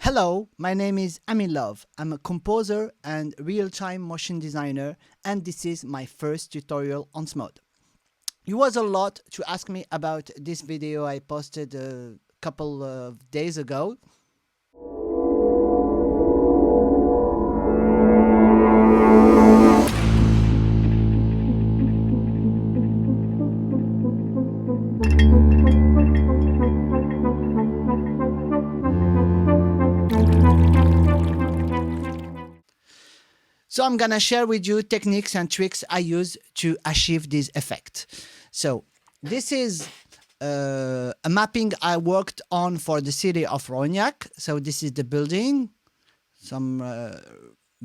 Hello, my name is Amine. I'm a composer and real-time motion designer, and this is my first tutorial on SMODE. You was a lot to ask me about this video I posted a couple of days ago. So I'm gonna share with you techniques and tricks I use to achieve this effect. So this is a mapping I worked on for the city of Rognac. So this is the building, some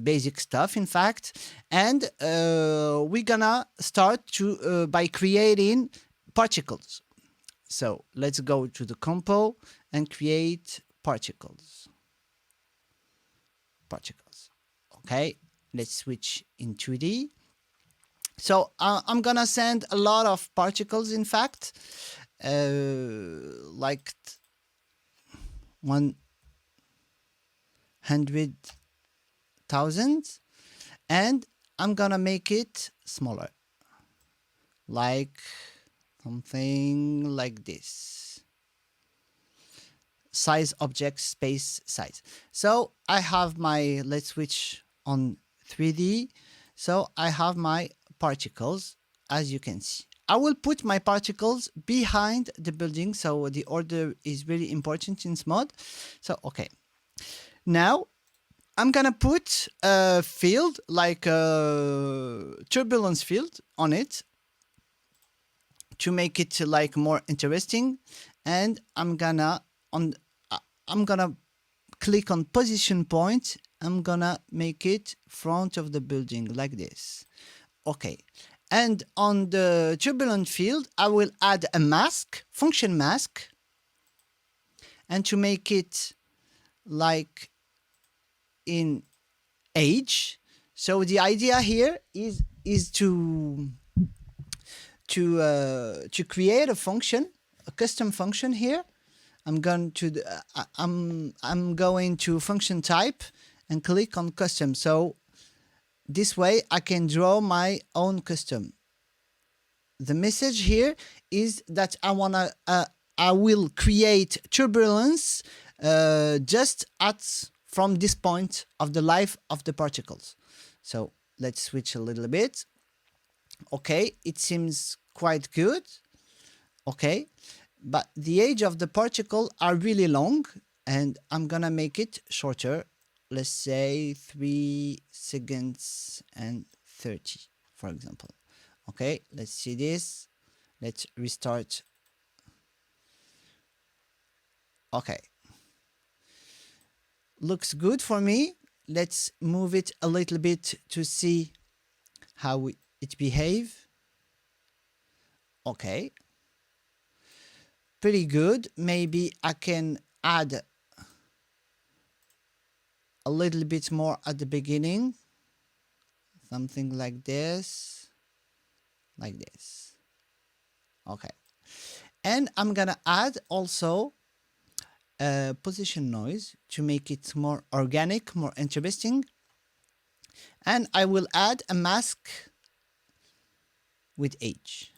basic stuff in fact, and we're gonna start to by creating particles. So let's go to the compo and create particles. Okay, let's switch in 2D. So I'm gonna send a lot of particles, in fact, like 100,000, and I'm gonna make it smaller, like something like this. Size object space size. So I have my, let's switch on 3D. So I have my particles, as you can see. I will put my particles behind the building, so the order is really important in SMODE. So okay, now I'm gonna put a field like a turbulence field on it to make it like more interesting, and I'm gonna click on position point. I'm gonna make it front of the building like this. Okay, and on the turbulent field I will add a mask, function mask, and to make it like in age. So the idea here is to create a function, a custom function here. I'm going to function type and click on custom. So this way I can draw my own custom. The message here is that I will create turbulence just from this point of the life of the particles. So let's switch a little bit. Okay, it seems quite good. Okay, but the age of the particle are really long, and I'm gonna make it shorter. Let's say 3 seconds and 30, for example. Okay, let's see this. Let's restart. Okay, looks good for me. Let's move it a little bit to see how it behave. Okay, pretty good. Maybe I can add a little bit more at the beginning, something like this, okay. And I'm gonna add also a position noise to make it more organic, more interesting, and I will add a mask with age.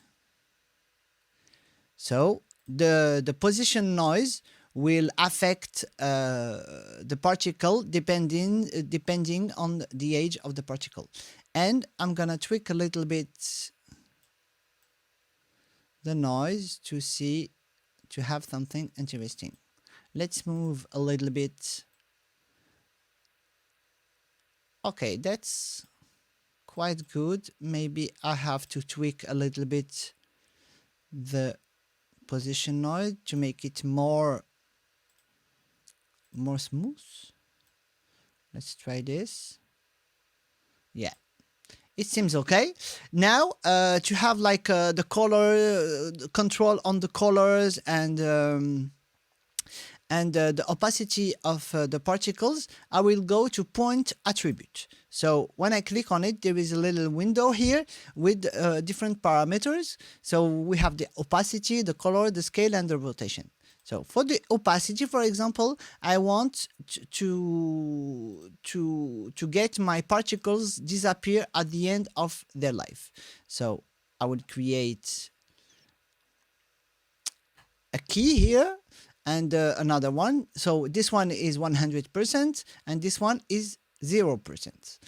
So the position noise will affect the particle depending on the age of the particle. And I'm gonna tweak a little bit the noise to have something interesting. Let's move a little bit. Okay, that's quite good. Maybe I have to tweak a little bit the position noise to make it more smooth. Let's try this. Yeah, it seems okay. Now to have like the color control on the colors and the opacity of the particles, I will go to point attribute. So when I click on it, there is a little window here with different parameters. So we have the opacity, the color, the scale, and the rotation. So for the opacity, for example, I want to get my particles disappear at the end of their life. So I will create a key here and another one. So this one is 100% and this one is 0%.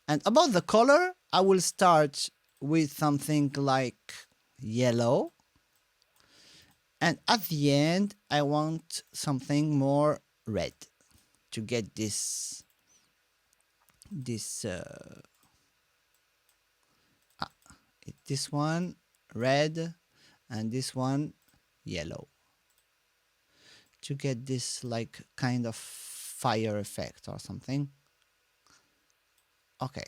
And about the color, I will start with something like yellow. And at the end, I want something more red to get this this one red and this one yellow to get this like kind of fire effect or something. Okay,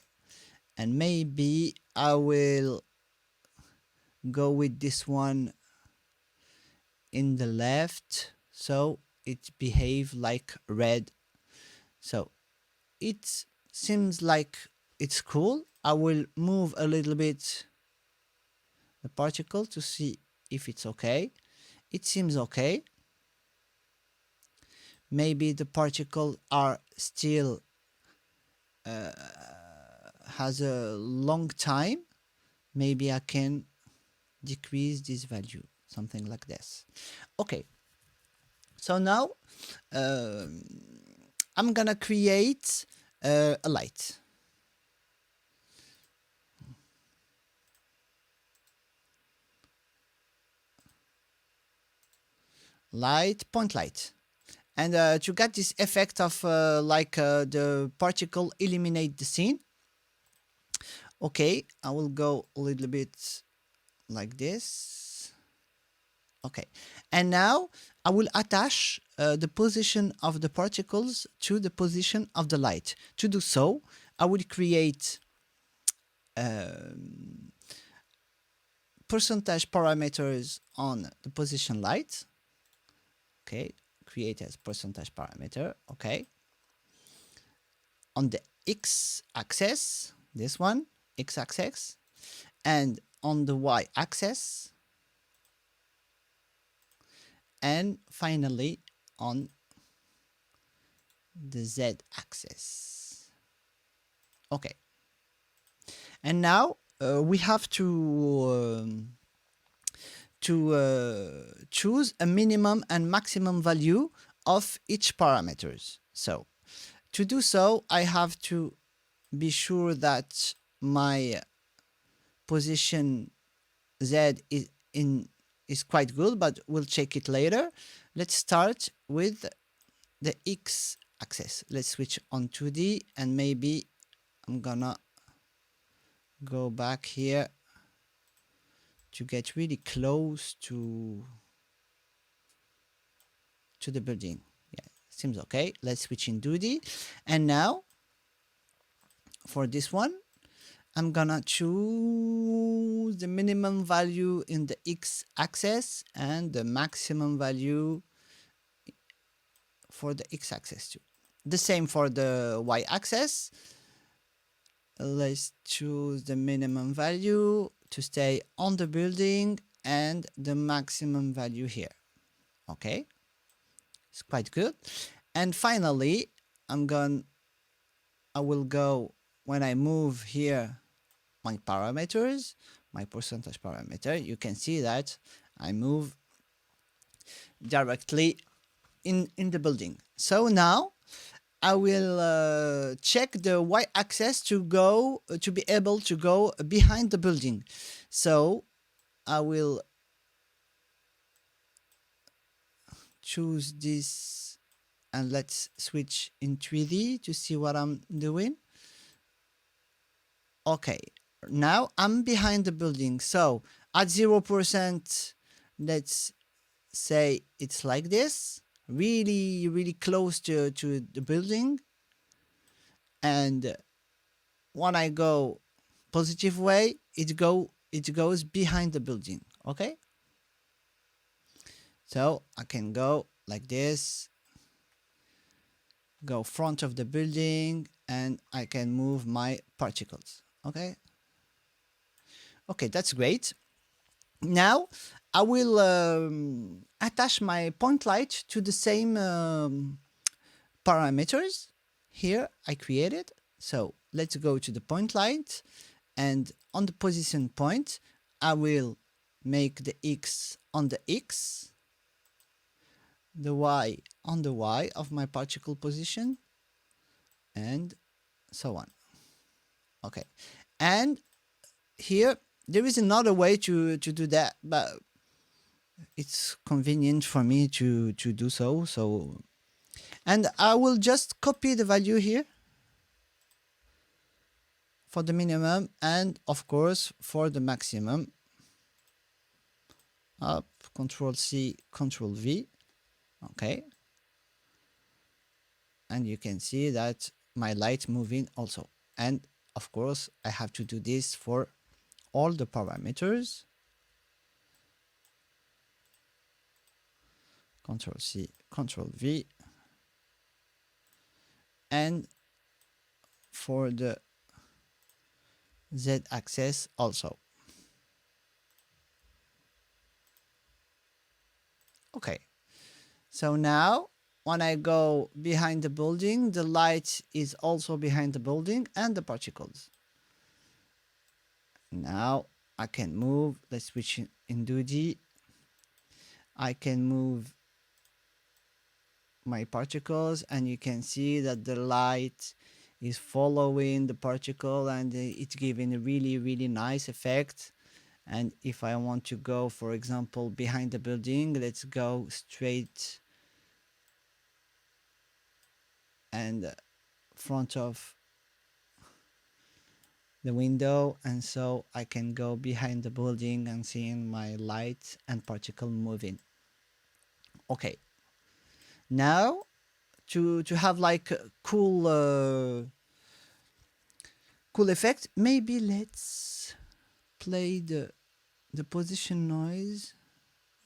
and maybe I will go with this one in the left so it behave like red. So it seems like it's cool. I will move a little bit the particle to see if it's okay. It seems okay. Maybe the particles are still has a long time. Maybe I can decrease this value, something like this. Okay, so now I'm gonna create a light. Point light. And to get this effect of the particle eliminate the scene, okay, I will go a little bit like this. Okay, and now I will attach the position of the particles to the position of the light. To do so, I will create percentage parameters on the position light. Okay, create as percentage parameter. Okay, on the x-axis, this one, x-axis, and on the y-axis, and finally on the z-axis. Okay, and now we have to choose a minimum and maximum value of each parameters. So to do so, I have to be sure that my position z is quite good, but we'll check it later. Let's start with the x-axis. Let's switch on 2D and maybe I'm gonna go back here to get really close to the building. Yeah, seems okay. Let's switch in 2D. And now for this one, I'm gonna choose the minimum value in the x-axis and the maximum value for the x-axis too. The same for the y-axis. Let's choose the minimum value to stay on the building and the maximum value here. Okay, it's quite good. And finally, I will go when I move here my parameters, my percentage parameter. You can see that I move directly in the building. So now I will check the y-axis to be able to go behind the building. So I will choose this and let's switch in 3D to see what I'm doing. Okay, now I'm behind the building. So at 0%, let's say it's like this, really, really close to the building. And when I go positive way, it goes behind the building. Okay, so I can go like this, go front of the building, and I can move my particles. Okay, that's great. Now I will attach my point light to the same parameters here I created. So let's go to the point light, and on the position point I will make the X on the X, the Y on the Y of my particle position, and so on. Okay, and here there is another way to do that, but it's convenient for me to do so. So, and I will just copy the value here for the minimum and of course for the maximum. Up, Control C, Control V. Okay, and you can see that my light moving also. And of course I have to do this for all the parameters. Control C, Control V, and for the Z axis also. Okay, so now when I go behind the building, the light is also behind the building and the particles. Now I can move, let's switch in Doody. I can move my particles and you can see that the light is following the particle and it's giving a really nice effect. And if I want to go, for example, behind the building, let's go straight and front of the window, and so I can go behind the building and seeing my light and particle moving. Okay, now to have like a cool effect, maybe let's play the position noise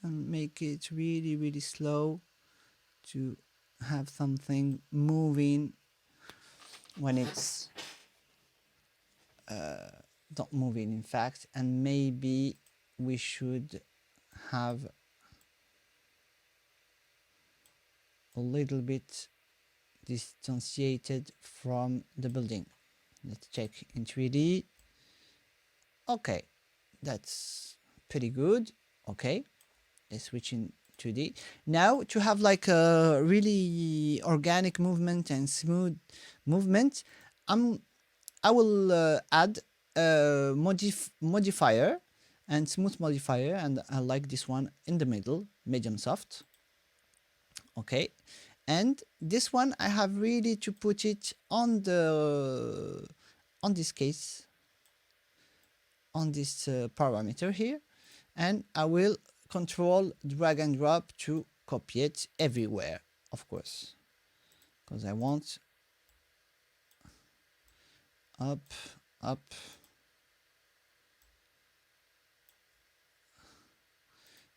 and make it really slow to have something moving when it's not moving in fact. And maybe we should have a little bit distanciated from the building. Let's check in 3D. Okay, that's pretty good. Okay, let's switch in 2D. Now to have like a really organic movement and smooth movement, I will add a modifier and smooth modifier, and I like this one in the middle, medium soft. Okay, and this one I have really to put it on this case, on this parameter here, and I will control drag and drop to copy it everywhere, of course, because I want up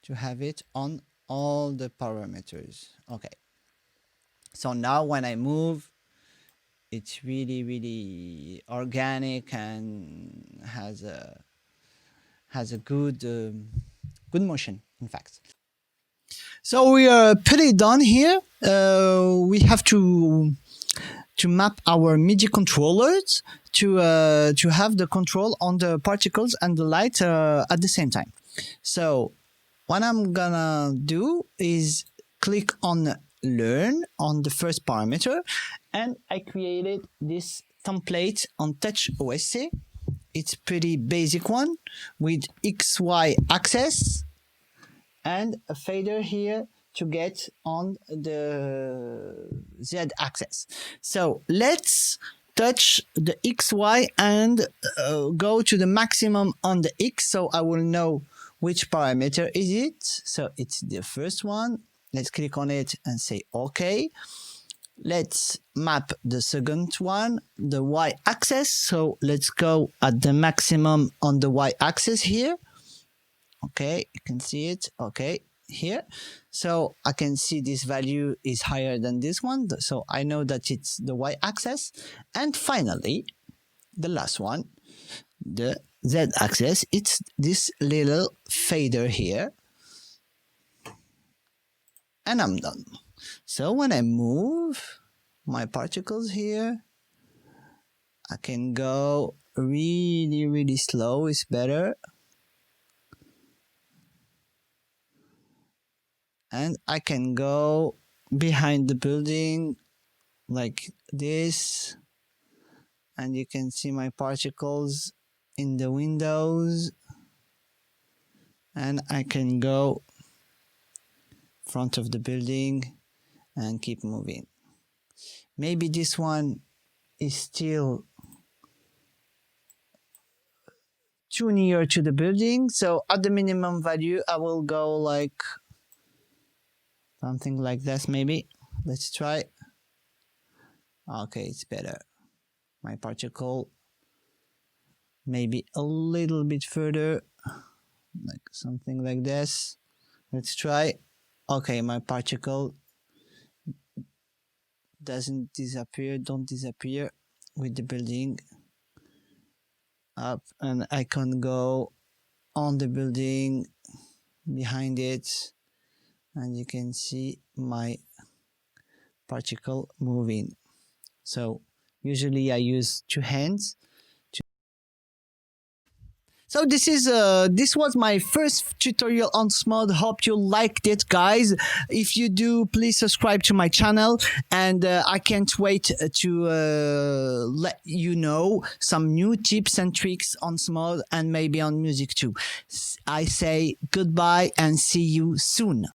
to have it on all the parameters. Okay, so now when I move, it's really organic and has a good motion in fact. So we are pretty done here. We have to map our MIDI controllers to have the control on the particles and the light at the same time. So what I'm gonna do is click on learn on the first parameter, and I created this template on Touch OSC. It's pretty basic one with XY axis and a fader here to get on the Z axis. So let's touch the XY and go to the maximum on the X, so I will know which parameter is it. So it's the first one. Let's click on it and say OK. Let's map the second one, the Y axis. So let's go at the maximum on the Y axis here. Okay, you can see it. Okay, here. So I can see this value is higher than this one. So I know that it's the Y axis. And finally, the last one, the z-axis, it's this little fader here, and I'm done. So when I move my particles here, I can go really slow, it's better. And I can go behind the building like this, and you can see my particles in the windows, and I can go front of the building and keep moving. Maybe this one is still too near to the building, so at the minimum value I will go like something like this. Maybe let's try. Okay, it's better. My particle maybe a little bit further, like something like this. Let's try. Okay, my particle don't disappear with the building up, and I can go on the building behind it, and you can see my particle moving. So usually I use two hands. So this was my first tutorial on SMODE. Hope you liked it, guys. If you do, please subscribe to my channel, and I can't wait to let you know some new tips and tricks on SMODE and maybe on music too. I say goodbye and see you soon.